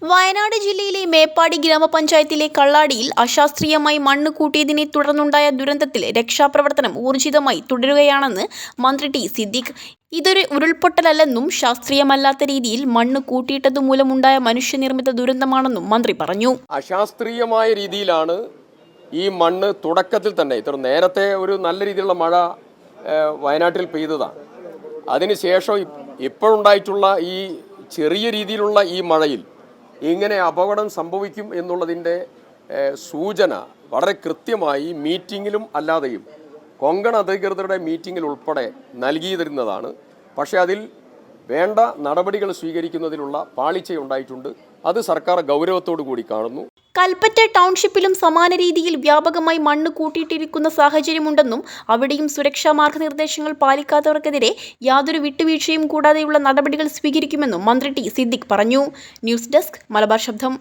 വയനാട് ജില്ലയിലെ മേപ്പാടി ഗ്രാമപഞ്ചായത്തിലെ കള്ളാടിയിൽ അശാസ്ത്രീയമായി മണ്ണ് കൂട്ടിയതിനെ തുടർന്നുണ്ടായ ദുരന്തത്തിൽ രക്ഷാപ്രവർത്തനം ഊർജിതമായി തുടരുകയാണെന്ന് മന്ത്രി ടി സിദ്ദിഖ്. ഇതൊരു ഉരുൾപൊട്ടലല്ലെന്നും ശാസ്ത്രീയമല്ലാത്ത രീതിയിൽ മണ്ണ് കൂട്ടിയിട്ടതുമൂലമുണ്ടായ മനുഷ്യനിർമ്മിത ദുരന്തമാണെന്നും മന്ത്രി പറഞ്ഞു. അശാസ്ത്രീയമായ രീതിയിലാണ് ഈ മണ്ണ് തുടക്കത്തിൽ തന്നെ ഇത്ര നേരത്തെ ഒരു നല്ല രീതിയിലുള്ള മഴ വയനാട്ടിൽ പെയ്തതാണ്. അതിനുശേഷം ഇപ്പോഴുണ്ടായിട്ടുള്ള ഈ ചെറിയ രീതിയിലുള്ള ഈ മഴയിൽ ഇങ്ങനെ അപകടം സംഭവിക്കും എന്നുള്ളതിൻ്റെ സൂചന വളരെ കൃത്യമായി മീറ്റിങ്ങിലും അല്ലാതെയും കൊങ്കൺ അധികൃതരുടെ മീറ്റിങ്ങിൽ ഉൾപ്പെടെ നൽകിയിരുന്നതാണ്. പക്ഷേ അതിൽ വേണ്ട നടപടികൾ സ്വീകരിക്കുന്നതിലുള്ള പാളിച്ചയുണ്ടായിട്ടുണ്ട്. അത് സർക്കാർ ഗൗരവത്തോടു കൂടി കാണുന്നു. കൽപ്പറ്റ ടൗൺഷിപ്പിലും സമാന രീതിയിൽ വ്യാപകമായി മണ്ണ് കൂട്ടിയിട്ടിരിക്കുന്ന സാഹചര്യമുണ്ടെന്നും അവിടെയും സുരക്ഷാ മാർഗനിർദ്ദേശങ്ങൾ പാലിക്കാത്തവർക്കെതിരെ യാതൊരു വിട്ടുവീഴ്ചയും കൂടാതെയുള്ള നടപടികൾ സ്വീകരിക്കുമെന്നും മന്ത്രി ടി സിദ്ദിഖ് പറഞ്ഞു. ന്യൂസ് ഡെസ്ക് മലബാർ ശബ്ദം.